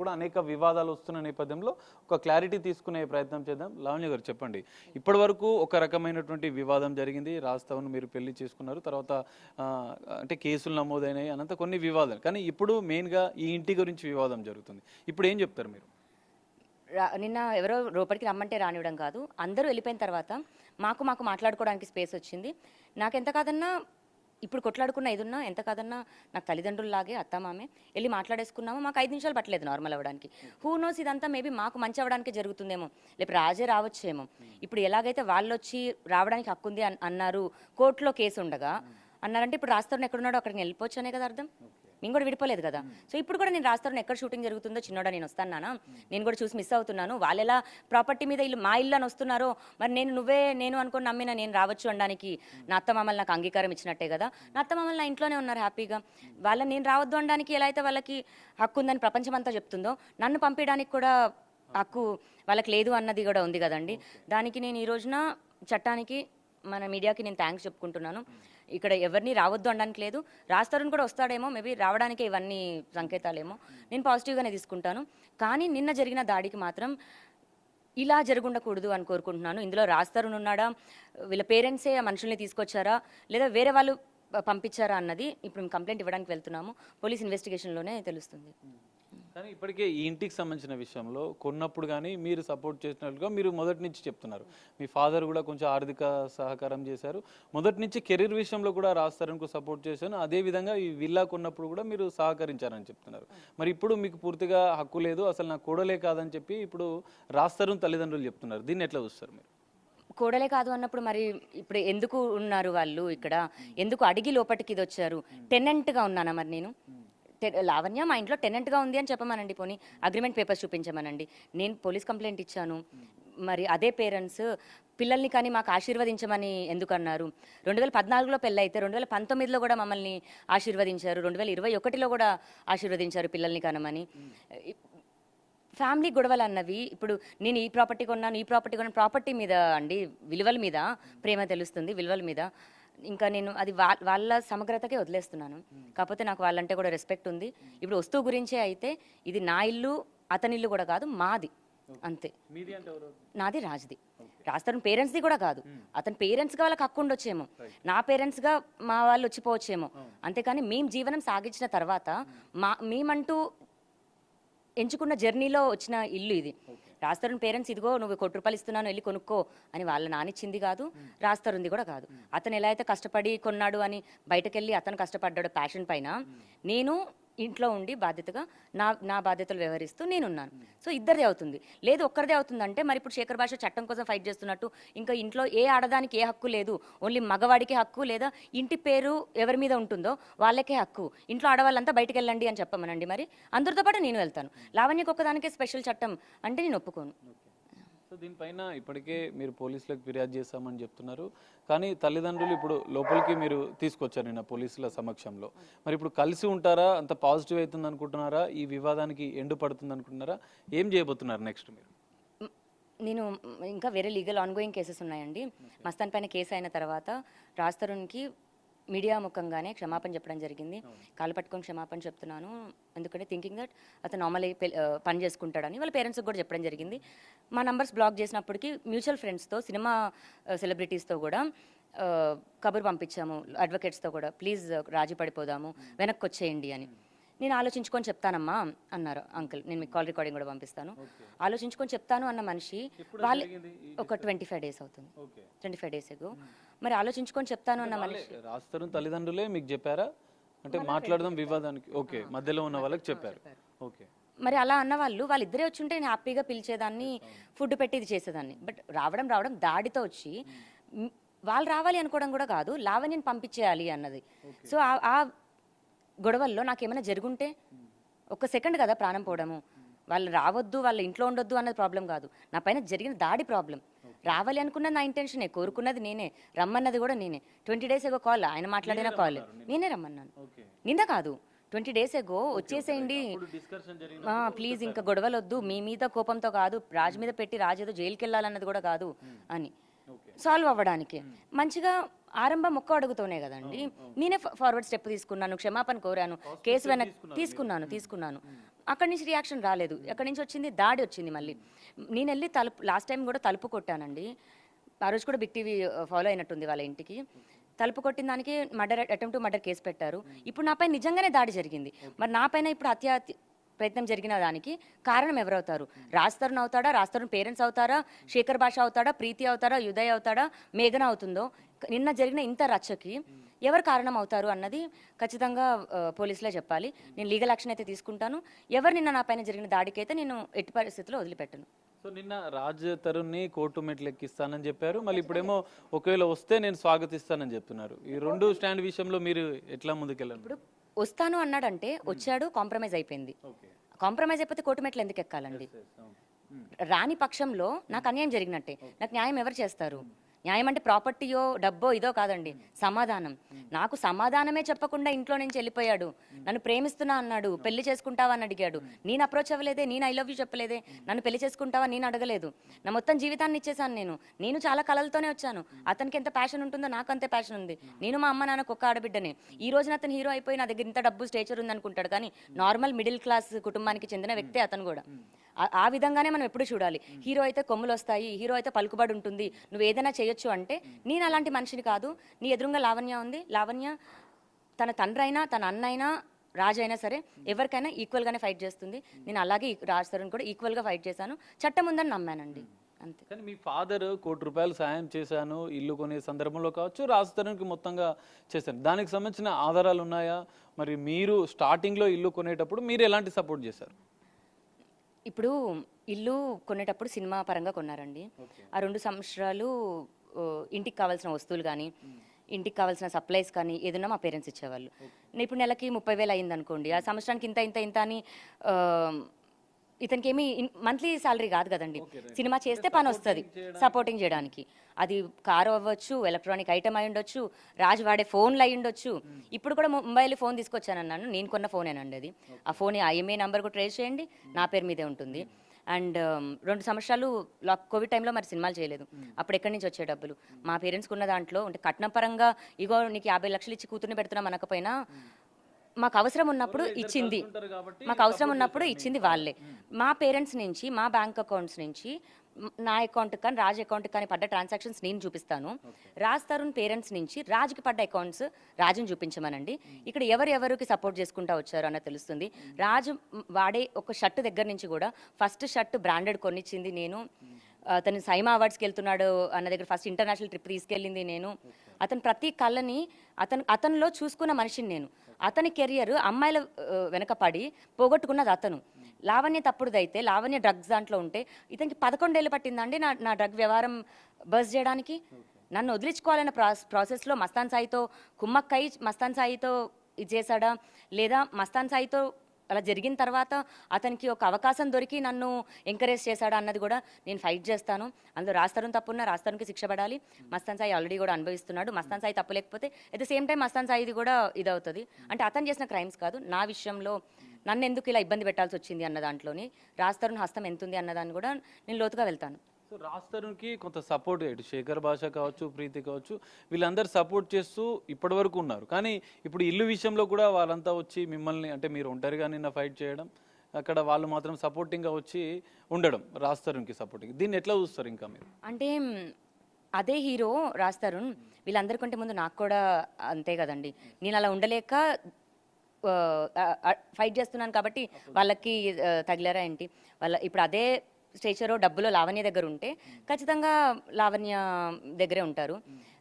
కూడా అనేక వివాదాలు వస్తున్న నేపథ్యంలో ఒక క్లారిటీ తీసుకునే ప్రయత్నం చేద్దాం. లావణ్య గారు చెప్పండి, ఇప్పటి వరకు ఒక రకమైనటువంటి వివాదం జరిగింది, రాస్తావును మీరు పెళ్లి చేసుకున్నారు, తర్వాత అంటే కేసులు నమోదైనాయి, అనంత కొన్ని వివాదాలు, కానీ ఇప్పుడు మెయిన్గా ఈ ఇంటి గురించి వివాదం జరుగుతుంది. ఇప్పుడు ఏం చెప్తారు మీరు? నిన్న ఎవరో లోపలికి రమ్మంటే రానివ్వడం కాదు, అందరూ వెళ్ళిపోయిన తర్వాత మాకు మాట్లాడుకోవడానికి స్పేస్ వచ్చింది. నాకెంత కాదన్నా ఇప్పుడు కొట్లాడుకున్న ఇదున్నా, ఎంత కాదన్నా నాకు తల్లిదండ్రుల్లాగే అత్తమామే వెళ్ళి మాట్లాడేసుకున్నాము. మాకు 5 నిమిషాలు పట్టలేదు నార్మల్ అవ్వడానికి. హూ నోస్ ఇదంతా మేబీ మాకు మంచి అవ్వడానికి జరుగుతుందేమో, లేకపోతే రాజే రావచ్చేమో. ఇప్పుడు ఎలాగైతే వాళ్ళు వచ్చి రావడానికి హక్కు ఉంది అన్నారు, కోర్టులో కేసు ఉండగా అన్నారంటే ఇప్పుడు రాస్తారుని ఎక్కడున్నాడో అక్కడికి వెళ్ళిపోవచ్చు అనే కదా అర్థం. నేను కూడా విడిపోలేదు కదా. సో ఇప్పుడు కూడా నేను రాస్తాను ఎక్కడ షూటింగ్ జరుగుతుందో, చిన్నోడా నేను వస్తాను నాన్న, నేను కూడా చూసి మిస్ అవుతున్నాను, వాళ్ళు ఎలా ప్రాపర్టీ మీద ఇల్లు మా ఇల్లు అని వస్తున్నారో, మరి నేను అనుకుని నమ్మిన నేను రావచ్చు అనడానికి నా అత్తమామలు నాకు అంగీకారం ఇచ్చినట్టే కదా. నా అత్తమామలు నా ఇంట్లోనే ఉన్నారు హ్యాపీగా. వాళ్ళని నేను రావద్దు అనడానికి ఎలా అయితే వాళ్ళకి హక్కు ఉందని ప్రపంచం అంతా చెప్తుందో, నన్ను పంపించడానికి కూడా హక్కు వాళ్ళకి లేదు అన్నది కూడా ఉంది కదండి. దానికి నేను ఈ రోజున చట్టానికి, మన మీడియాకి నేను థ్యాంక్స్ చెప్పుకుంటున్నాను. ఇక్కడ ఎవరిని రావద్దు అనడానికి లేదు. రాస్తారని కూడా వస్తాడేమో, మేబీ రావడానికే ఇవన్నీ సంకేతాలేమో. నేను పాజిటివ్గానే తీసుకుంటాను. కానీ నిన్న జరిగిన దాడికి మాత్రం ఇలా జరగకూడదు అని కోరుకుంటున్నాను. ఇందులో రాస్తారని ఉన్నాడా, వీళ్ళ పేరెంట్సే ఆ మనుషుల్ని తీసుకొచ్చారా, లేదా వేరే వాళ్ళు పంపించారా అన్నది ఇప్పుడు మేము కంప్లైంట్ ఇవ్వడానికి వెళ్తున్నాము. పోలీస్ ఇన్వెస్టిగేషన్లోనే తెలుస్తుంది. కానీ ఇప్పటికే ఈ ఇంటికి సంబంధించిన విషయంలో కొన్నప్పుడు కానీ మీరు సపోర్ట్ చేసినట్లుగా మీరు మొదటి నుంచి చెప్తున్నారు. మీ ఫాదర్ కూడా కొంచెం ఆర్థిక సహకారం చేశారు, మొదటి నుంచి కెరీర్ విషయంలో కూడా రాస్తారనుకో సపోర్ట్ చేశాను, అదేవిధంగా ఈ విల్లా కొన్నప్పుడు కూడా మీరు సహకరించారని చెప్తున్నారు. మరి ఇప్పుడు మీకు పూర్తిగా హక్కు లేదు, అసలు నాకు కూడలే కాదని చెప్పి ఇప్పుడు రాస్తారు తల్లిదండ్రులు చెప్తున్నారు. దీన్ని ఎట్లా చూస్తారు మీరు? కోడలే కాదు అన్నప్పుడు మరి ఇప్పుడు ఎందుకు ఉన్నారు వాళ్ళు ఇక్కడ, ఎందుకు అడిగి లోపలికి ఇది వచ్చారు? టెనెంట్గా ఉన్నానా మరి నేను? లావణ్య మా ఇంట్లో టెనెంట్గా ఉంది అని చెప్పమనండి, పోనీ అగ్రిమెంట్ పేపర్స్ చూపించమనండి. నేను పోలీస్ కంప్లైంట్ ఇచ్చాను, మరి అదే పేరెంట్స్ పిల్లల్ని కానీ మాకు ఆశీర్వదించమని ఎందుకు అన్నారు? 2014లో పెళ్ళైతే 2019లో కూడా మమ్మల్ని ఆశీర్వదించారు, 2021లో కూడా ఆశీర్వదించారు పిల్లల్ని కనమని. ఫ్యామిలీ గొడవలు అన్నవి ఇప్పుడు నేను ఈ ప్రాపర్టీ కొన్నాను, ప్రాపర్టీ మీద అండి, విలువల మీద ప్రేమ తెలుస్తుంది, విలువల మీద. ఇంకా నేను అది వాళ్ళ సమగ్రతకే వదిలేస్తున్నాను. కాకపోతే నాకు వాళ్ళంటే కూడా రెస్పెక్ట్ ఉంది. ఇప్పుడు వస్తువు గురించే అయితే ఇది నా ఇల్లు, అతని ఇల్లు కూడా కాదు, మాది అంతే. నాది రాజ్ది. రాస్తాను పేరెంట్స్ది కూడా కాదు. అతని పేరెంట్స్గా వాళ్ళకి హక్కు ఉండొచ్చేమో, నా పేరెంట్స్గా మా వాళ్ళు వచ్చిపోవచ్చేమో. అంతేకాని మేము జీవనం సాగించిన తర్వాత మేమంటూ ఎంచుకున్న జర్నీలో వచ్చిన ఇల్లు ఇది. రాస్తారుని పేరెంట్స్ ఇదిగో నువ్వు ₹1 ఇస్తున్నాను వెళ్ళి కొనుక్కో అని వాళ్ళ నానిచ్చింది కాదు, రాస్తారుంది కూడా కాదు. అతను ఎలా అయితే కష్టపడి కొన్నాడు అని బయటకెళ్ళి అతను కష్టపడ్డాడు ప్యాషన్ పైన, నేను ఇంట్లో ఉండి బాధ్యతగా నా బాధ్యతలు వ్యవహరిస్తూ నేనున్నాను. సో ఇద్దరిదే అవుతుంది. లేదు ఒక్కరిదే అవుతుందంటే మరి ఇప్పుడు శేఖర్ భాష చట్టం కోసం ఫైట్ చేస్తున్నట్టు ఇంకా ఇంట్లో ఏ ఆడదానికి ఏ హక్కు లేదు, ఓన్లీ మగవాడికే హక్కు, లేదా ఇంటి పేరు ఎవరి మీద ఉంటుందో వాళ్ళకే హక్కు, ఇంట్లో ఆడవాళ్ళంతా బయటకు వెళ్ళండి అని చెప్పమనండి. మరి అందరితో పాటు నేను వెళ్తాను. లావణ్యకు ఒక్కదానికే స్పెషల్ చట్టం అంటే నేను ఒప్పుకోను. సో దీనిపైన ఇప్పటికే మీరు పోలీసులకు ఫిర్యాదు చేస్తామని చెప్తున్నారు, కానీ తల్లిదండ్రులు ఇప్పుడు లోపలికి మీరు తీసుకొచ్చారు నిన్న పోలీసుల సమక్షంలో. మరి ఇప్పుడు కలిసి ఉంటారా? అంత పాజిటివ్ అవుతుంది అనుకుంటున్నారా? ఈ వివాదానికి ఎండు పడుతుంది అనుకుంటున్నారా? ఏం చేయబోతున్నారు నెక్స్ట్ మీరు? నేను ఇంకా వేరే లీగల్ ఆన్గోయింగ్ కేసెస్ ఉన్నాయండి. మస్తాన్ పైన కేసు అయిన తర్వాత రాస్తారునికి మీడియా ముఖంగానే క్షమాపణ చెప్పడం జరిగింది. కాలు పట్టుకొని క్షమాపణ చెప్తున్నాను, ఎందుకంటే థింకింగ్ దట్ అతను నార్మల్ పని చేసుకుంటాడని వాళ్ళ పేరెంట్స్కి కూడా చెప్పడం జరిగింది. మా నంబర్స్ బ్లాక్ చేసినప్పటికీ మ్యూచువల్ ఫ్రెండ్స్తో, సినిమా సెలబ్రిటీస్తో కూడా కబురు పంపించాము, అడ్వకేట్స్తో కూడా, ప్లీజ్ రాజీ పడిపోదాము, వెనక్కి వచ్చేయండి అని. నేను ఆలోచించుకొని చెప్తానమ్మా అన్నారు అంకుల్. నేను మీకు కాల్ రికార్డింగ్ కూడా పంపిస్తాను. ఆలోచించుకొని చెప్తాను అన్న మనిషి వాళ్ళు ఒక 25 days అవుతుంది, 25 days ఎగో. మరి ఆలోచించుకొని చెప్తాను అన్న మనిషి రాస్తారు తల్లిదండ్రులే మీకు చెప్పారా? అంటే మాట్లాడదాం వివాదానికి, ఓకే, మధ్యలో ఉన్న వాళ్ళకి చెప్పారు. ఓకే, మరి అలా అన్న వాళ్ళిద్దరే వచ్చి ఉంటే నేను హ్యాపీగా పిలిచేదాన్ని, ఫుడ్ పెట్టి ఇది చేసేదాన్ని. బట్ రావడం దాడితో వచ్చి వాళ్ళు రావాలి అనుకోవడం కూడా కాదు, లావణ్యని పంపించేయాలి అన్నది. సో ఆ గొడవల్లో నాకేమైనా జరుగుంటే ఒక్క సెకండ్ కదా ప్రాణం పోవడము. వాళ్ళు రావద్దు, వాళ్ళ ఇంట్లో ఉండొద్దు అన్నది ప్రాబ్లం కాదు, నా పైన జరిగిన దాడి ప్రాబ్లం. రావాలి అనుకున్నది నా ఇంటెన్షనే, కోరుకున్నది నేనే, రమ్మన్నది కూడా నేనే. 20 days ఎగో కాల్, ఆయన మాట్లాడిన కాల్ నేనే రమ్మన్నాను, నింద కాదు. 20 days ఎగో వచ్చేసేయండి ప్లీజ్, ఇంకా గొడవలు వద్దు, మీ మీద కోపంతో కాదు, రాజు మీద పెట్టి రాజు ఏదో జైలుకి వెళ్ళాలన్నది కూడా కాదు అని సాల్వ్ అవ్వడానికి మంచిగా ఆరంభం ఒక్క అడుగుతోనే కదండి. నేనే ఫార్వర్డ్ స్టెప్ తీసుకున్నాను, క్షమాపణ కోరాను, కేసు వెనక్కి తీసుకున్నాను. అక్కడి నుంచి రియాక్షన్ రాలేదు. ఎక్కడి నుంచి వచ్చింది, దాడి వచ్చింది మళ్ళీ. నేను వెళ్ళి లాస్ట్ టైం కూడా తలుపు కొట్టానండి. ఆ రోజు కూడా బిగ్ టీవీ ఫాలో అయినట్టుంది వాళ్ళ ఇంటికి. తలుపు కొట్టిన దానికి అటెంప్ట్ టు మర్డర్ కేసు పెట్టారు. ఇప్పుడు నాపై నిజంగానే దాడి జరిగింది. మరి నాపైన ఇప్పుడు ప్రయత్నం జరిగిన దానికి కారణం ఎవరవుతారు? రాజ్ తరుణ్ అవుతాడా, రాజ్ తరుణ్ పేరెంట్స్ అవుతారా, శేఖర్ భాష అవుతాడా, ప్రీతి అవుతారా, ఉదయ్ అవుతాడా, మేఘన అవుతుందో? నిన్న జరిగిన ఇంత రచ్చకి ఎవరు కారణం అవుతారు అన్నది ఖచ్చితంగా పోలీసులే చెప్పాలి. నేను లీగల్ యాక్షన్ అయితే తీసుకుంటాను. ఎవరు నిన్న నా పైన జరిగిన దాడికైతే నేను ఎట్టి పరిస్థితుల్లో వదిలిపెట్టను. సో నిన్న రాజ్ తరుణ్ని కోర్టు మెట్లు ఎక్కిస్తానని చెప్పారు, మళ్ళీ ఇప్పుడేమో ఒకవేళ వస్తే నేను స్వాగతిస్తానని చెప్తున్నారు. ఈ రెండు స్టాండ్ విషయంలో మీరు ఎట్లా ముందుకెళ్ళారు? ఇప్పుడు వస్తాను అన్నాడంటే వచ్చాడు, కాంప్రమైజ్ అయిపోయింది. కాంప్రమైజ్ అయిపోతే కోర్టు మెట్లు ఎందుకు ఎక్కాలండి? రాని పక్షంలో నాకు అన్యాయం జరిగినట్టే. నాకు న్యాయం ఎవరు చేస్తారు? న్యాయం అంటే ప్రాపర్టీయో డబ్బో ఇదో కాదండి, సమాధానం. నాకు సమాధానమే చెప్పకుండా ఇంట్లో నుంచి వెళ్ళిపోయాడు. నన్ను ప్రేమిస్తున్నా అన్నాడు, పెళ్లి చేసుకుంటావా అని అడిగాడు. నేను అప్రోచ్ అవ్వలేదే, నేను ఐ లవ్ యూ చెప్పలేదే. నన్ను పెళ్లి చేసుకుంటావా నేను అడగలేదు. నా మొత్తం జీవితాన్ని ఇచ్చేసాను. నేను చాలా కళలతోనే వచ్చాను. అతనికి ఎంత ప్యాషన్ ఉంటుందో నాకు అంతే ప్యాషన్ ఉంది. నేను మా అమ్మ నాన్నకు ఒక్క ఆడబిడ్డనే. ఈ రోజున అతను హీరో అయిపోయి నా దగ్గర ఇంత డబ్బు స్టేచర్ ఉంది అనుకుంటాడు, కానీ నార్మల్ మిడిల్ క్లాస్ కుటుంబానికి చెందిన వ్యక్తే అతను కూడా. ఆ విధంగానే మనం ఎప్పుడు చూడాలి. హీరో అయితే కొమ్ములు వస్తాయి, హీరో అయితే పలుకుబడి ఉంటుంది, నువ్వు ఏదైనా చేయొచ్చు అంటే నేను అలాంటి మనిషిని కాదు. నీ ఎదురుగా లావణ్య ఉంది. లావణ్య తన తండ్రి అయినా, తన అన్న అయినా, రాజు అయినా సరే ఎవరికైనా ఈక్వల్గానే ఫైట్ చేస్తుంది. నేను అలాగే రాజ్ తరుణ్ కూడా ఈక్వల్గా ఫైట్ చేశాను. చట్టం ఉందని నమ్మానండి, అంతే. కానీ మీ ఫాదర్ ₹1,00,00,000 సాయం చేశాను ఇల్లు కొనే సందర్భంలో కావచ్చు, రాజ్ తరుణ్కి మొత్తంగా చేశాను, దానికి సంబంధించిన ఆధారాలు ఉన్నాయా? మరి మీరు స్టార్టింగ్లో ఇల్లు కొనేటప్పుడు మీరు ఎలాంటి సపోర్ట్ చేశారు? ఇప్పుడు ఇల్లు కొనేటప్పుడు సినిమా పరంగా కొన్నారండి. ఆ 2 సంవత్సరాలు ఇంటికి కావాల్సిన వస్తువులు కానీ, ఇంటికి కావాల్సిన సప్లైస్ కానీ ఏదన్నా మా పేరెంట్స్ ఇచ్చేవాళ్ళు. ఇప్పుడు నెలకి 30,000 అయింది అనుకోండి, ఆ సంవత్సరానికి ఇంత ఇంత ఇంత అని. ఇతనికి ఏమి మంత్లీ శాలరీ కాదు కదండి, సినిమా చేస్తే పని వస్తుంది సపోర్టింగ్ చేయడానికి. అది కారు అవ్వచ్చు, ఎలక్ట్రానిక్ ఐటమ్ అయి ఉండొచ్చు, రాజు వాడే ఫోన్లు అయి ఉండొచ్చు. ఇప్పుడు కూడా ముంబైలో ఫోన్ తీసుకొచ్చానన్నాను, నేను కొన్న ఫోనేనండి అది. ఆ ఫోన్ ఐఎంఏ నెంబర్ కూడా ట్రేస్ చేయండి, నా పేరు మీదే ఉంటుంది. అండ్ 2 సంవత్సరాలు కోవిడ్ టైంలో మరి సినిమాలు చేయలేదు. అప్పుడు ఎక్కడి నుంచి వచ్చే డబ్బులు? మా పేరెంట్స్కి ఉన్న దాంట్లో అంటే కట్నం పరంగా ఇగో నీకు 50 లక్షలు ఇచ్చి కూతుర్ని పెడుతున్నాం అనకపోయినా, మాకు అవసరం ఉన్నప్పుడు ఇచ్చింది, వాళ్ళే. మా పేరెంట్స్ నుంచి, మా బ్యాంక్ అకౌంట్స్ నుంచి నా అకౌంట్ కానీ రాజ్ అకౌంట్ కానీ పడ్డ ట్రాన్సాక్షన్స్ నేను చూపిస్తాను. రాజ్ తరుణ్ పేరెంట్స్ నుంచి రాజుకి పడ్డ అకౌంట్స్ రాజుని చూపించమనండి. ఇక్కడ ఎవరికి సపోర్ట్ చేసుకుంటా వచ్చారు అన్న తెలుస్తుంది. రాజు వాడే ఒక షర్ట్ దగ్గర నుంచి కూడా ఫస్ట్ షర్ట్ బ్రాండెడ్ కొనిచ్చింది నేను. అతను సైమా అవార్డ్స్కి వెళ్తున్నాడు అన్న దగ్గర ఫస్ట్ ఇంటర్నేషనల్ ట్రిప్ తీసుకెళ్ళింది నేను. అతను ప్రతి కళ్ళని అతనిలో చూసుకున్న మనిషిని నేను. అతని కెరియర్ అమ్మాయిల వెనక పడి పోగొట్టుకున్నది అతను. లావణ్య తప్పుడుదైతే, లావణ్య డ్రగ్స్ దాంట్లో ఉంటే ఇతనికి 11 ఏళ్ళు పట్టిందండి నా డ్రగ్ వ్యవహారం బస్ చేయడానికి. నన్ను వదిలించుకోవాలన్న ప్రాసెస్లో మస్తాన్ సాయితో కుమ్మక్కై మస్తాన్ సాయితో ఇది చేశాడా, లేదా మస్తాన్ సాయితో అలా జరిగిన తర్వాత అతనికి ఒక అవకాశం దొరికి నన్ను ఎంకరేజ్ చేశాడా అన్నది కూడా నేను ఫైట్ చేస్తాను. అందులో రాజ్ తరుణ్ తప్పున్నా రాజ్ తరుణ్కి శిక్ష పడాలి. మస్తాన్ సాయి ఆల్రెడీ కూడా అనుభవిస్తున్నాడు. మస్తాన్ సాయి తప్పు లేకపోతే at the same time Mastan సాయిది కూడా ఇదవుతుంది. అంటే అతను చేసిన క్రైమ్స్ కాదు, నా విషయంలో నన్ను ఎందుకు ఇలా ఇబ్బంది పెట్టాల్సి వచ్చింది అన్న దాంట్లోని రాజ్ తరుణ్ హస్తం ఎంత ఉంది అన్నదాన్ని కూడా నేను లోతుగా వెళ్తాను. సో రాజ్ తరుణ్కి కొంత సపోర్ట్, ఇటు శేఖర్ భాష కావచ్చు, ప్రీతి కావచ్చు, వీళ్ళందరూ సపోర్ట్ చేస్తూ ఇప్పటి వరకు ఉన్నారు. కానీ ఇప్పుడు ఇల్లు విషయంలో కూడా వాళ్ళంతా వచ్చి మిమ్మల్ని, అంటే మీరు ఒంటరిగా నిన్న ఫైట్ చేయడం, అక్కడ వాళ్ళు మాత్రం సపోర్టింగ్గా వచ్చి ఉండడం, రాజ్ తరుణ్కి సపోర్టింగ్, దీన్ని ఎట్లా చూస్తారు ఇంకా మీరు? అంటే అదే హీరో రాజ్ తరుణ్ వీళ్ళందరికంటే ముందు నాకు కూడా అంతే కదండి. నేను అలా ఉండలేక ఫైట్ చేస్తున్నాను కాబట్టి వాళ్ళకి తగిలారా ఏంటి? ఇప్పుడు అదే స్టేచరో డబ్బులో లావణ్య దగ్గర ఉంటే ఖచ్చితంగా లావణ్య దగ్గరే ఉంటారు.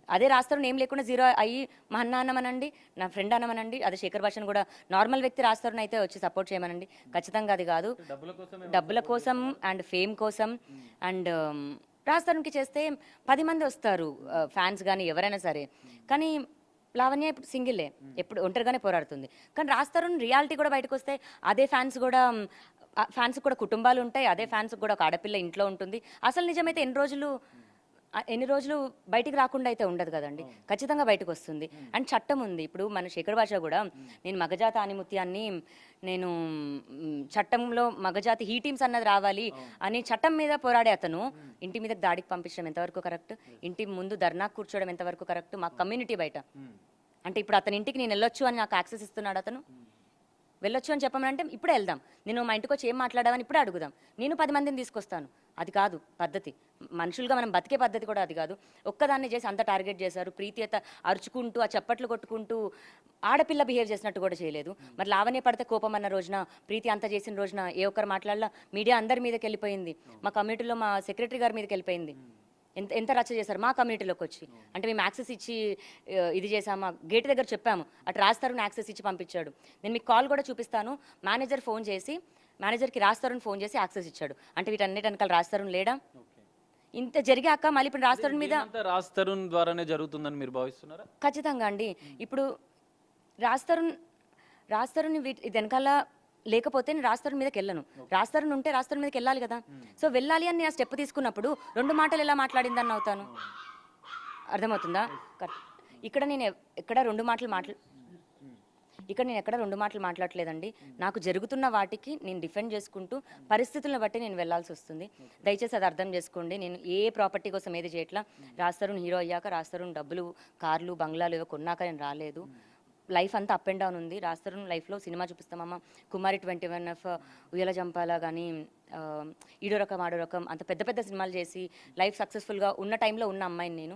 అదే రాజ్ తరుణ్ ఏం లేకుండా జీరో అయ్యి మా అన్న అన్నమనండి, నా ఫ్రెండ్ అన్నమనండి, అదే శేఖర్ భాషను కూడా నార్మల్ వ్యక్తి రాజ్ తరుణ్ అయితే వచ్చి సపోర్ట్ చేయమనండి. ఖచ్చితంగా అది కాదు, డబ్బుల కోసం అండ్ ఫేమ్ కోసం. అండ్ రాజ్ తరుణ్కి చేస్తే 10 మంది వస్తారు ఫ్యాన్స్ కానీ ఎవరైనా సరే. కానీ లావణ్య ఇప్పుడు సింగిలే, ఎప్పుడు ఒంటరిగానే పోరాడుతుంది. కానీ రాజ్ తరుణ్ రియాలిటీ కూడా బయటకు వస్తే అదే ఫ్యాన్స్ కూడా కుటుంబాలు ఉంటాయి, అదే ఫ్యాన్స్ కూడా ఒక ఆడపిల్ల ఇంట్లో ఉంటుంది. అసలు నిజమైతే ఎన్ని రోజులు బయటికి రాకుండా అయితే ఉండదు కదండి, ఖచ్చితంగా బయటకు వస్తుంది. అండ్ చట్టం ఉంది. ఇప్పుడు మన శేఖర్ భాష కూడా నేను మగజాతి ఆనిముత్యాన్ని, నేను చట్టంలో మగజాతి హీ టీమ్స్ అన్నది రావాలి అని చట్టం మీద పోరాడే అతను ఇంటి మీద దాడికి పంపించడం ఎంతవరకు కరెక్ట్? ఇంటి ముందు ధర్నా కూర్చోవడం ఎంతవరకు కరెక్ట్? మా కమ్యూనిటీ బయట అంటే ఇప్పుడు అతని ఇంటికి నేను వెళ్ళొచ్చు అని నాకు యాక్సెస్ ఇస్తున్నాడు అతను. వెళ్ళొచ్చు అని చెప్పమనంటే ఇప్పుడే వెళ్దాం, నేను మా ఇంటికి వచ్చి ఏం మాట్లాడామని ఇప్పుడే అడుగుదాం, నేను 10 మందిని తీసుకొస్తాను. అది కాదు పద్ధతి. మనుషులుగా మనం బతికే పద్ధతి కూడా అది కాదు. ఒక్కదాన్ని చేసి అంత టార్గెట్ చేశారు. ప్రీతి అయితే అరుచుకుంటూ ఆ చప్పట్లు కొట్టుకుంటూ ఆడపిల్ల బిహేవ్ చేసినట్టు కూడా చేయలేదు. మరి లావణ్య పడితే కోపం అన్న రోజున, ప్రీతి అంత చేసిన రోజున ఏ ఒక్కరు మాట్లాడలా? మీడియా అందరి మీదకి వెళ్ళిపోయింది, మా కమ్యూనిటీలో మా సెక్రటరీ గారి మీదకి వెళ్ళిపోయింది. ఎంత ఎంత రచ్చ చేశారు మా కమ్యూనిటీలోకి వచ్చి. అంటే మేము యాక్సెస్ ఇచ్చి ఇది చేసామా? గేట్ దగ్గర చెప్పాము, అటు రాస్తారుని యాక్సెస్ ఇచ్చి పంపించాడు. నేను మీకు కాల్ కూడా చూపిస్తాను. మేనేజర్ ఫోన్ చేసి, మేనేజర్కి రాస్తారుని ఫోన్ చేసి యాక్సెస్ ఇచ్చాడు. అంటే వీటన్నిటి వెనకాల రాస్తారుని లేడా? ఇంత జరిగాక మళ్ళీ ఇప్పుడు రాస్తారుని మీద రాస్తరుణ్ ద్వారానే జరుగుతుందని మీరు భావిస్తున్నారా? ఖచ్చితంగా అండి. ఇప్పుడు రాస్తారుని ఇది వెనకాల లేకపోతే నేను రాస్తరుని మీదకి వెళ్ళను. రాస్తరుని ఉంటే రాస్తరుని మీదకి వెళ్ళాలి కదా. సో వెళ్ళాలి అని ఆ స్టెప్ తీసుకున్నప్పుడు 2 మాటలు ఎలా మాట్లాడిందని అవుతాను? అర్థమవుతుందా? ఇక్కడ నేను ఎక్కడ 2 మాటలు ఎక్కడ 2 మాటలు మాట్లాడలేదండి. నాకు జరుగుతున్న వాటికి నేను డిఫెండ్ చేసుకుంటూ పరిస్థితులను బట్టి నేను వెళ్లాల్సి వస్తుంది. దయచేసి అది అర్థం చేసుకోండి. నేను ఏ ప్రాపర్టీ కోసం ఏది చేయట్లా. రాస్తరుని హీరో అయ్యాక, రాస్తరుని డబ్బులు, కార్లు, బంగ్లాలు ఏవో కొన్నాక నేను రాలేదు. లైఫ్ అంతా అప్ అండ్ డౌన్ ఉంది. రాస్తరుని లైఫ్లో సినిమా చూపిస్తామమ్మ, కుమారి 21F, ఉయ్యాల జంపాల కానీ, ఈడో రకం ఆడో రకం, అంత పెద్ద పెద్ద సినిమాలు చేసి లైఫ్ సక్సెస్ఫుల్గా ఉన్న టైంలో ఉన్న అమ్మాయిని నేను.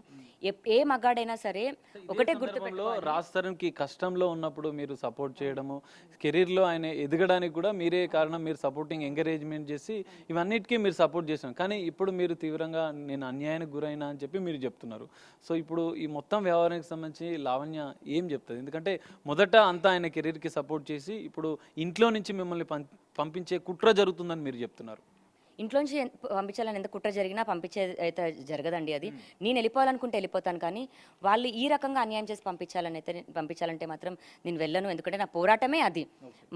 ఏ మగాడైనా సరే ఒకటే గుర్తుపెట్టుకోవాలి. రాస్తరుణ్కి కష్టంలో ఉన్నప్పుడు మీరు సపోర్ట్ చేయడము, కెరీర్లో ఆయన ఎదగడానికి కూడా మీరే కారణం. మీరు సపోర్టింగ్ ఎంకరేజ్మెంట్ చేసి ఇవన్నిటికీ మీరు సపోర్ట్ చేశారు. కానీ ఇప్పుడు మీరు తీవ్రంగా నేను అన్యాయానికి గురైనా అని చెప్పి మీరు చెప్తున్నారు. సో ఇప్పుడు ఈ మొత్తం వ్యవహారానికి సంబంధించి లావణ్య ఏం చెప్తుంది? ఎందుకంటే మొదట అంతా ఆయన కెరీర్కి సపోర్ట్ చేసి ఇప్పుడు ఇంట్లో నుంచి మిమ్మల్ని పంపించే కుట్ర జరుగుతుందని మీరు చెప్తున్నారు. ఇంట్లోంచి పంపించాలని ఎంత కుట్ర జరిగినా పంపించే అయితే జరగదండి. అది నేను వెళ్ళిపోవాలనుకుంటే వెళ్ళిపోతాను. కానీ వాళ్ళు ఈ రకంగా అన్యాయం చేసి పంపించాలంటే మాత్రం నేను వెళ్ళను. ఎందుకంటే నా పోరాటమే అది.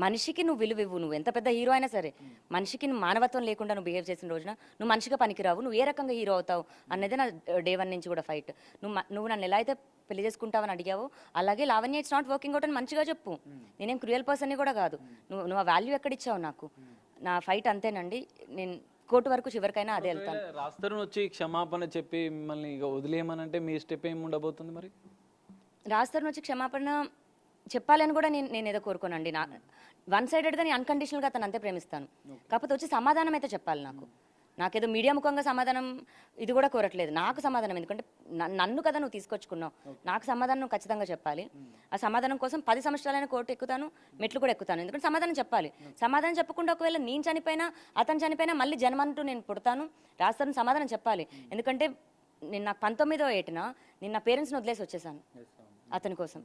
మనిషికి నువ్వు విలువ ఇవ్వు. నువ్వు ఎంత పెద్ద హీరో అయినా సరే, మనిషికి మానవత్వం లేకుండా నువ్వు బిహేవ్ చేసిన రోజున నువ్వు మనిషిగా పనికిరావు. నువ్వు ఏ రకంగా హీరో అవుతావు అన్నదే నా డే 1 నుంచి కూడా ఫైట్. నువ్వు నన్ను ఎలా అయితే పెళ్లి చేసుకుంటావని అడిగావు, అలాగే Lavanya it's not working out అని మంచిగా చెప్పు. నేనేం క్రూయల్ పర్సన్ని కూడా కాదు. నువ్వు ఆ వాల్యూ ఎక్కడిచ్చావు నాకు? నా ఫైట్ అంతేనండి. నేను కోర్టు వరకు చివరికైనా అదే వెళ్తాను. రాస్తరుని వచ్చి క్షమాపణ చెప్పి మిమ్మల్ని ఇక వదిలేయమనంటే మీ స్టెప్ ఏమి ఉండబోతుంది? మరి రాస్తరుని వచ్చి క్షమాపణ చెప్పాలని కూడా నేను ఏదో కోరుకోనండి. 1 సైడెడ్గా నేను అన్కండిషనల్గా అతను అంతే ప్రేమిస్తాను. కాకపోతే వచ్చి సమాధానం అయితే చెప్పాలి. నాకేదో మీడియా ముఖంగా సమాధానం ఇది కూడా కోరట్లేదు. నాకు సమాధానం, ఎందుకంటే నన్ను కదా నువ్వు తీసుకొచ్చుకున్నావు, నాకు సమాధానం నువ్వు ఖచ్చితంగా చెప్పాలి. ఆ సమాధానం కోసం 10 సంవత్సరాలైన కోర్టు ఎక్కుతాను, మెట్లు కూడా ఎక్కుతాను. ఎందుకంటే సమాధానం చెప్పాలి. సమాధానం చెప్పకుండా ఒకవేళ నేను చనిపోయినా, అతను చనిపోయినా మళ్ళీ జన్మంటూ నేను పుడతాను. రాస్తాను, సమాధానం చెప్పాలి. ఎందుకంటే నాకు 19వ ఏటన నేను నా పేరెంట్స్ని వదిలేసి వచ్చేసాను అతని కోసం.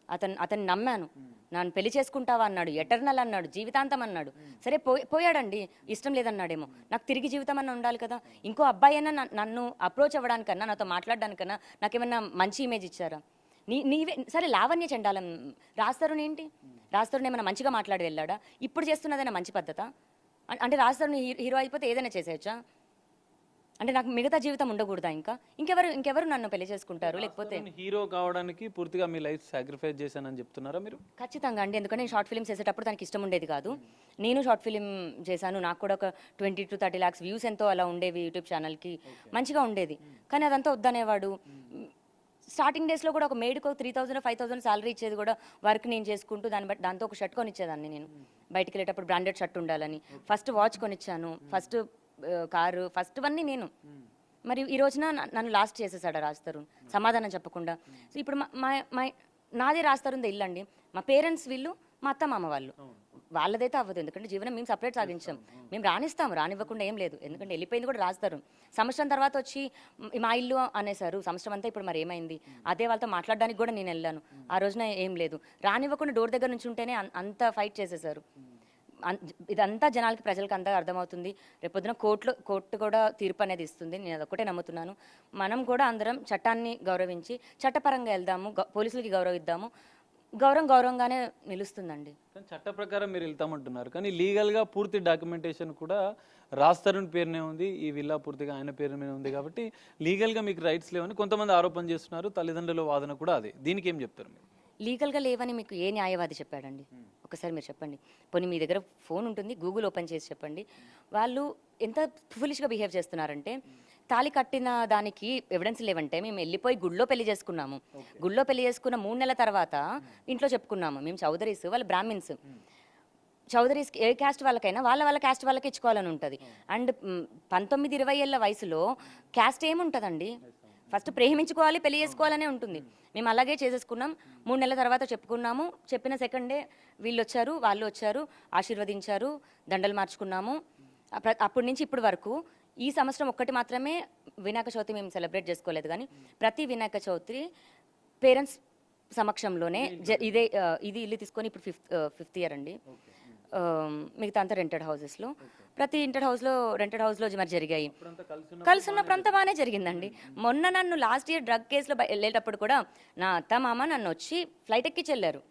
అతన్ని నమ్మాను. నన్ను పెళ్లి చేసుకుంటావా అన్నాడు, ఎటర్నల్ అన్నాడు, జీవితాంతం అన్నాడు. సరే పోయాడండి, ఇష్టం లేదన్నాడేమో. నాకు తిరిగి జీవితం అన్న ఉండాలి కదా. ఇంకో అబ్బాయి అయినా నన్ను అప్రోచ్ అవ్వడానికన్నా, నాతో మాట్లాడడానికన్నా నాకేమన్నా మంచి ఇమేజ్ ఇచ్చారా? నీవే సరే. లావణ్య చండాలం, రాస్తరుని ఏంటి? రాస్తరుని ఏమైనా మంచిగా మాట్లాడి వెళ్ళాడా? ఇప్పుడు చేస్తున్నదైనా మంచి పద్ధత? అంటే రాస్తరుని హీరో అయిపోతే ఏదైనా చేసేయచ్చా? అంటే నాకు మిగతా జీవితం ఉండకూడదా? ఇంకెవరు నన్ను పెళ్లి చేసుకుంటారు? లేకపోతే హీరో కావడానికి పూర్తిగా మీ లైఫ్ సాక్రిఫైస్ చేశానని చెప్తున్నారా మీరు? ఖచ్చితంగా అండి. ఎందుకంటే నేను షార్ట్ ఫిల్మ్స్ చేసేటప్పుడు తనకి ఇష్టం ఉండేది కాదు. నేను షార్ట్ ఫిల్మ్ చేశాను. నాకు కూడా ఒక 20 to 30 lakhs వ్యూస్ ఎంతో అలా ఉండేవి యూట్యూబ్ ఛానల్కి. మంచిగా ఉండేది. కానీ అదంతా వద్దనేవాడు. స్టార్టింగ్ డేస్లో కూడా ఒక మేడ్కి 3,000 5,000 శాలరీ ఇచ్చేది కూడా వర్క్ నేను చేసుకుంటూ దాంతో ఒక షర్ట్ కొనిచ్చేదాన్ని. నేను బయటికి వెళ్ళేటప్పుడు బ్రాండెడ్ షర్ట్ ఉండాలని ఫస్ట్ వాచ్ కొనిచ్చాను, ఫస్ట్ కారు, ఫస్ట్ వన్నీ నేను. మరి ఈ రోజున నన్ను లాస్ట్ చేసేసాడు రాస్తారు సమాధానం చెప్పకుండా. సో ఇప్పుడు నాదే రాస్తారుంది ఇల్లు అండి. మా పేరెంట్స్ వీళ్ళు, మా అత్త మామ వాళ్ళు. వాళ్ళదైతే అవ్వదు, ఎందుకంటే జీవనం మేము సపరేట్ సాగించాం. మేము రానిస్తాము, రానివ్వకుండా ఏం లేదు. ఎందుకంటే వెళ్ళిపోయింది కూడా రాస్తారు. సంవత్సరం తర్వాత వచ్చి మా ఇల్లు అనేసారు. సంవత్సరం అంతా ఇప్పుడు మరి ఏమైంది? అదే వాళ్ళతో మాట్లాడడానికి కూడా నేను వెళ్ళాను. ఆ రోజున ఏం లేదు, రానివ్వకుండా డోర్ దగ్గర నుంచి ఉంటేనే అంత ఫైట్ చేసేసారు. ఇదంతా జనాలకి, ప్రజలకు అంతా అర్థమవుతుంది. రేపొద్దున కోర్టు కూడా తీర్పు అనేది ఇస్తుంది. నేను అదొక్కటే నమ్ముతున్నాను. మనం కూడా అందరం చట్టాన్ని గౌరవించి చట్టపరంగా వెళ్దాము, పోలీసులకి గౌరవిద్దాము. గౌరవంగానే నిలుస్తుందండి. చట్ట ప్రకారం మీరు వెళ్తామంటున్నారు, కానీ లీగల్గా పూర్తి డాక్యుమెంటేషన్ కూడా రాస్తరుని పేరునే ఉంది, ఈ విల్లా పూర్తిగా ఆయన పేరు మీద ఉంది. కాబట్టి లీగల్గా మీకు రైట్స్ లేవని కొంతమంది ఆరోపణ చేస్తున్నారు. తల్లిదండ్రుల వాదన కూడా అదే. దీనికి ఏం చెప్తారు మీరు? లీగల్గా లేవని మీకు ఏ న్యాయవాది చెప్పాడండి? ఒకసారి మీరు చెప్పండి. పోనీ మీ దగ్గర ఫోన్ ఉంటుంది, గూగుల్ ఓపెన్ చేసి చెప్పండి. వాళ్ళు ఎంత ఫులిష్గా బిహేవ్ చేస్తున్నారంటే, తాళి కట్టిన దానికి ఎవిడెన్స్ లేవంటే మేము వెళ్ళిపోయి గుళ్ళో పెళ్లి చేసుకున్నాము. గుళ్ళో పెళ్లి చేసుకున్న 3 నెలల తర్వాత ఇంట్లో చెప్పుకున్నాము. మేము చౌదరీస్, వాళ్ళు బ్రాహ్మిన్స్. చౌదరీస్కి ఏ క్యాస్ట్ వాళ్ళకైనా వాళ్ళ క్యాస్ట్ వాళ్ళకి ఇచ్చుకోవాలని ఉంటుంది. అండ్ 19-20 ఏళ్ళ వయసులో క్యాస్ట్ ఏముంటుందండి? ఫస్ట్ ప్రేమించుకోవాలి, పెళ్లి చేసుకోవాలనే ఉంటుంది. మేము అలాగే చేసేసుకున్నాం. 3 నెలల తర్వాత చెప్పుకున్నాము. చెప్పిన సెకండే వీళ్ళు వచ్చారు, వాళ్ళు వచ్చారు, ఆశీర్వదించారు, దండలు మార్చుకున్నాము. అప్పటి నుంచి ఇప్పటి వరకు ఈ సంవత్సరం ఒక్కటి మాత్రమే వినాయక చవితి మేము సెలబ్రేట్ చేసుకోలేదు, కానీ ప్రతి వినాయక చవితి పేరెంట్స్ సమక్షంలోనే ఇది ఇల్లు తీసుకొని ఇప్పుడు ఫిఫ్త్ ఇయర్ అండి. మిగతా అంతా రెంటెడ్ హౌసెస్లో, ప్రతి రెంటెడ్ హౌస్లో మరి జరిగాయి. కలిసి ఉన్నప్పుడు అంతా బాగానే జరిగిందండి. మొన్న నన్ను లాస్ట్ ఇయర్ డ్రగ్ కేసులో వెళ్ళేటప్పుడు కూడా నా అత్త మామ నన్ను వచ్చి ఫ్లైట్ ఎక్కించి వెళ్ళారు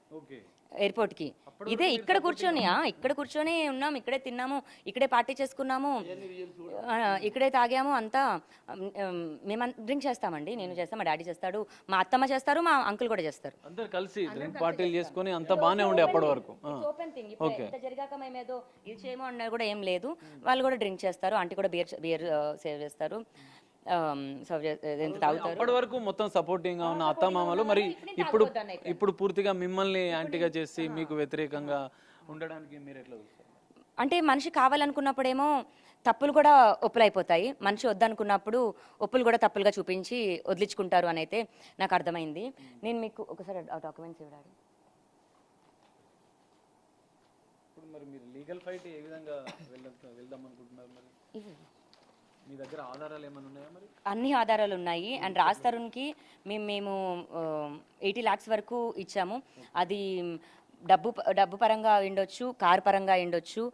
ఎయిర్పోర్ట్కి. ఇదే ఇక్కడ కూర్చొని ఉన్నాం, ఇక్కడే తిన్నాము, ఇక్కడే పార్టీ చేసుకున్నాము, ఇక్కడే తాగాము అంతా. మేము డ్రింక్ చేస్తామండి, నేను చేస్తాను, మా డాడీ చేస్తాడు, మా అత్తమ్మ చేస్తారు, మా అంకుల్ కూడా చేస్తారు. అందరు కలిసి డ్రింక్ పార్టీలు చేసుకొని అంతా బాగానే ఉండే అప్పటి వరకు. Open thing. ఇంత జరిగాక మేమేదో ఇది చేయమో అన్నది కూడా ఏం లేదు. వాళ్ళు కూడా డ్రింక్ చేస్తారు, ఆంటీ కూడా బియర్ సేవ్ చేస్తారు, అప్పటి వరకు మొత్తం సపోర్టింగ్ గా ఉన్న అత్తమామలు మరి ఇప్పుడు పూర్తిగా మిమ్మల్ని యాంటీగా చేసి మీకు వ్యతిరేకంగా ఉండడానికి మీరు ఎట్లా చూస్తారు? అంటే మనిషి కావాలనుకున్నప్పుడేమో తప్పులు కూడా ఒప్పులైపోతాయి, మనిషి వద్దనుకున్నప్పుడు ఒప్పులు కూడా తప్పులుగా చూపించి వదిలించుకుంటారు అని అయితే నాకు అర్థమైంది. నేను మీకు ఒకసారి ఆ డాక్యుమెంట్స్ ఇవ్వడాడు. ఇప్పుడు మరి మీరు లీగల్ ఫైట్ ఏ విధంగా వెళ్దాం అనుకుంటున్నారు? మరి మీ దగ్గర ఆధారాలు ఏమైనా ఉన్నాయా? మరి అన్ని ఆధారాలు ఉన్నాయి. అండ్ రాజ్ తరుణ్కి మేము 80 lakhs వరకు ఇచ్చాము. అది డబ్బు పరంగా ఉండొచ్చు, కార్ పరంగా ఉండొచ్చు.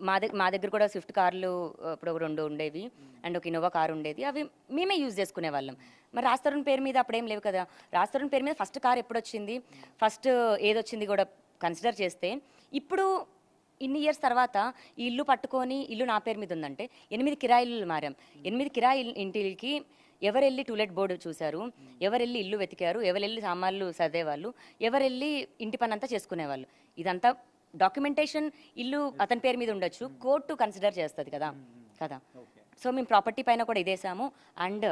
మా దగ్గర కూడా స్విఫ్ట్ కార్లు ఇప్పుడు 2 ఉండేవి అండ్ ఒక ఇన్నోవా కార్ ఉండేది. అవి మేమే యూజ్ చేసుకునే వాళ్ళం. మరి రాజ్ తరుణ్ పేరు మీద అప్పుడేం లేవు కదా. రాజ్ తరుణ్ పేరు మీద ఫస్ట్ కార్ ఎప్పుడు వచ్చింది, ఫస్ట్ ఏదొచ్చింది కూడా కన్సిడర్ చేస్తే, ఇప్పుడు ఇన్ని ఇయర్స్ తర్వాత ఈ ఇల్లు పట్టుకొని ఇల్లు నా పేరు మీద ఉందంటే 8 కిరాయిలు మారాం. 8 కిరాయి ఇంటికి ఎవరెళ్ళి టూలెట్ బోర్డు చూశారు, ఎవరెళ్ళి ఇల్లు వెతికారు, ఎవరెళ్ళి సామాన్లు సర్దేవాళ్ళు, ఎవరెళ్ళి ఇంటి పని అంతా చేసుకునేవాళ్ళు. ఇదంతా డాక్యుమెంటేషన్ ఇల్లు అతని పేరు మీద ఉండొచ్చు, కోర్టు కన్సిడర్ చేస్తుంది కదా. సో మేము ప్రాపర్టీ పైన కూడా ఇదేసాము. అండ్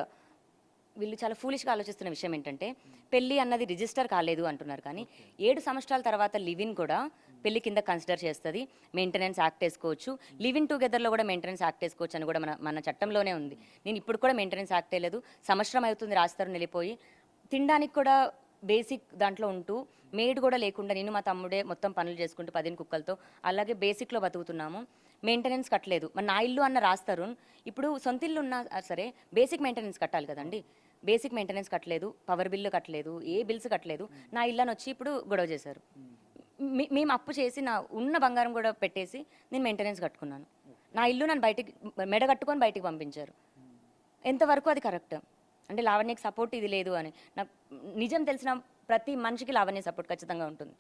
వీళ్ళు చాలా ఫూలిష్గా ఆలోచిస్తున్న విషయం ఏంటంటే, పెళ్ళి అన్నది రిజిస్టర్ కాలేదు అంటున్నారు, కానీ 7 సంవత్సరాల తర్వాత లివ్-ఇన్ కూడా పెళ్లి కింద కన్సిడర్ చేస్తుంది. మెయింటెనెన్స్ యాక్ట్ వేసుకోవచ్చు, లివ్-ఇన్ టుగెదర్లో కూడా మెయింటెనెన్స్ యాక్ట్ వేసుకోవచ్చు అని కూడా మన చట్టంలోనే ఉంది. నేను ఇప్పుడు కూడా మెయింటెనెన్స్ యాక్ట్ లేదు, సంవత్సరం అవుతుంది రాస్తారు వెళ్ళిపోయి. తినడానికి కూడా బేసిక్ దాంట్లో ఉంటూ, మేడ్ కూడా లేకుండా నేను మా తమ్ముడే మొత్తం పనులు చేసుకుంటూ 10 కుక్కలతో అలాగే బేసిక్లో బతుకుతున్నాము. మెయింటెనెన్స్ కట్టలేదు. మరి నా ఇల్లు అన్న రాస్తారు, ఇప్పుడు సొంత ఇల్లు ఉన్నా సరే బేసిక్ మెయింటెనెన్స్ కట్టాలి కదండి. బేసిక్ మెయింటెనెన్స్ కట్టలేదు, పవర్ బిల్లు కట్టలేదు, ఏ బిల్స్ కట్టలేదు. నా ఇల్లని వచ్చి ఇప్పుడు గొడవ చేశారు. మేము అప్పు చేసి నా ఉన్న బంగారం కూడా పెట్టేసి నేను మెయింటెనెన్స్ కట్టుకున్నాను. నా ఇల్లు నన్ను బయటికి మెడ కట్టుకొని బయటికి పంపించారు. ఎంతవరకు అది కరెక్ట్? అంటే లావణ్యకి సపోర్ట్ ఇది లేదు అని నాకు నిజం తెలిసిన ప్రతి మనిషికి లావణ్య సపోర్ట్ ఖచ్చితంగా ఉంటుంది.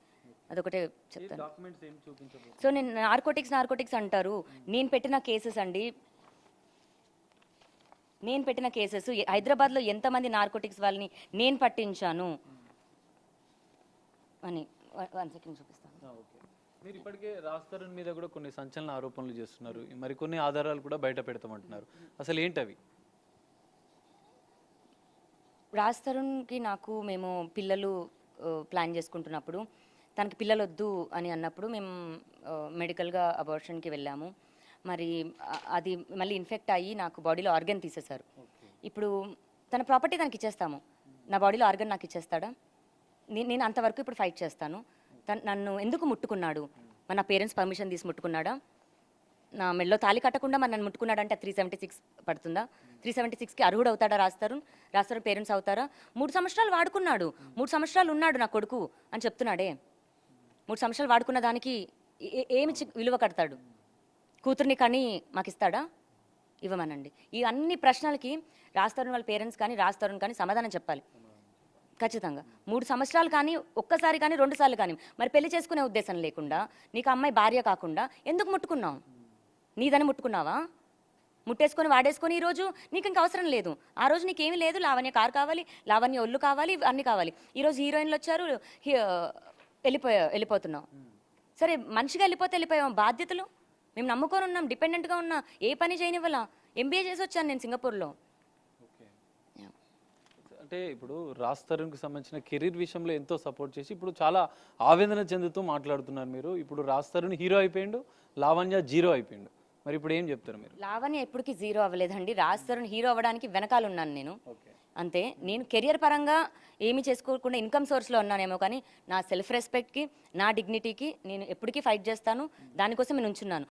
అదొకటే చెప్తాను. సో నేను నార్కోటిక్స్ అంటారు. నేను పెట్టిన కేసెస్ అండి, నేను పెట్టిన కేసెస్ హైదరాబాద్లో ఎంతమంది నార్కోటిక్స్ వాళ్ళని నేను పట్టించాను అని 1 సెకండ్ చూపిస్తాను. మీరు ఇప్పటికే రాజ్ తరుణ్ మీద కూడా కొన్ని సంచలన ఆరోపణలు చేస్తున్నారు, మరికొన్ని ఆధారాలు కూడా బయట పెడతామంటున్నారు. అసలు ఏంటవి? రాజ్ తరుణ్కి నాకు మేము పిల్లలు ప్లాన్ చేసుకుంటున్నప్పుడు, తనకి పిల్లలు వద్దు అని అన్నప్పుడు మేము మెడికల్గా అబార్షన్కి వెళ్ళాము. మరి అది మళ్ళీ ఇన్ఫెక్ట్ అయ్యి నాకు బాడీలో ఆర్గన్ తీసేశారు. ఇప్పుడు తన ప్రాపర్టీ తనకి ఇచ్చేస్తాము, నా బాడీలో ఆర్గన్ నాకు ఇచ్చేస్తాడా? నేను అంతవరకు ఇప్పుడు ఫైట్ చేస్తాను. నన్ను ఎందుకు ముట్టుకున్నాడు? మరి నా పేరెంట్స్ పర్మిషన్ తీసి ముట్టుకున్నాడా? నా మెడలో తాళి కట్టకుండా మరి నన్ను ముట్టుకున్నాడంటే 376 పడుతుందా? 376కి అర్హుడు అవుతాడా రాజ్ తరుణ్ పేరెంట్స్ అవుతారా? 3 సంవత్సరాలు వాడుకున్నాడు, 3 సంవత్సరాలు ఉన్నాడు నా కొడుకు అని చెప్తున్నాడే. 3 సంవత్సరాలు వాడుకున్న దానికి ఏమి విలువ కడతాడు? కూతుర్ని కానీ మాకు ఇస్తాడా? ఇవ్వమనండి. ఈ అన్ని ప్రశ్నలకి రాజ్ తరుణ్ వాళ్ళ పేరెంట్స్ కానీ రాజ్ తరుణ్ కానీ సమాధానం చెప్పాలి ఖచ్చితంగా. 3 సంవత్సరాలు కానీ, ఒక్కసారి కానీ, 2 సార్లు కానీ. మరి పెళ్లి చేసుకునే ఉద్దేశం లేకుండా, నీకు అమ్మాయి భార్య కాకుండా ఎందుకు ముట్టుకున్నావు? నీదని ముట్టుకున్నావా? ముట్టేసుకొని వాడేసుకొని ఈరోజు నీకు ఇంకా అవసరం లేదు. ఆ రోజు నీకేమీ లేదు, లావణ్య కారు కావాలి, లావణ్య ఒళ్ళు కావాలి, అన్నీ కావాలి. ఈరోజు హీరోయిన్లు వచ్చారు, వెళ్ళిపోతున్నావు. సరే మనిషిగా వెళ్ళిపోయాం. బాధ్యతలు మేము నమ్ముకొని ఉన్నాం, డిపెండెంట్గా ఉన్నా, ఏ పని చేయనివ్వాలా. MBA చేసి వచ్చాను నేను సింగపూర్లో. అంటే ఇప్పుడు రాజ్ తరుణ్కి సంబంధించిన కెరీర్ విషయంలో ఎంతో సపోర్ట్ చేసి ఇప్పుడు చాలా ఆవేదన చెందుతూ మాట్లాడుతున్నారు మీరు. ఇప్పుడు రాజ్ తరుణ్ హీరో అయిపోయిండు, లావణ్య జీరో అయిపోయిండు. మరి ఇప్పుడు ఏం చెప్తారు మీరు? లావణ్య ఎప్పటికీ జీరో అవ్వలేదండి. రాజ్ తరుణ్ హీరో అవ్వడానికి వెనకాల ఉన్నాను నేను. ఓకే. అంతే. నేను కెరియర్ పరంగా ఏమీ చేసుకోకుండా ఇన్కమ్ సోర్స్లో ఉన్నానేమో, కానీ నా సెల్ఫ్ రెస్పెక్ట్కి, నా డిగ్నిటీకి నేను ఎప్పటికీ ఫైట్ చేస్తాను. దానికోసం నేను ఉంచున్నాను.